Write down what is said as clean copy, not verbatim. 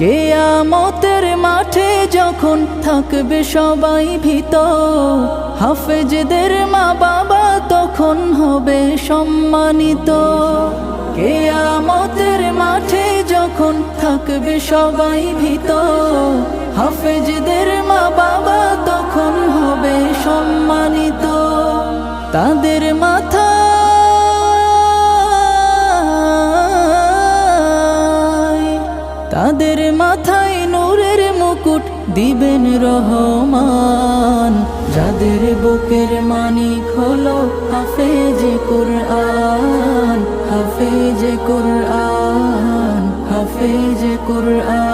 কিয়ামতের মাঠে যখন থাকবে সবাই ভীত, হাফেজদের মা বাবা তখন হবে সম্মানিত। কিয়ামতের মাঠে যখন থাকবে সবাই ভীত, হাফেজদের মা বাবা তখন হবে সম্মানিত। তাদের মাথায় নূরের মুকুট দিবেন রহমান, যাদের বুকের মানিক হলো হাফেজে কুরআন, হাফেজে কুরআন, হাফেজে কুরআন।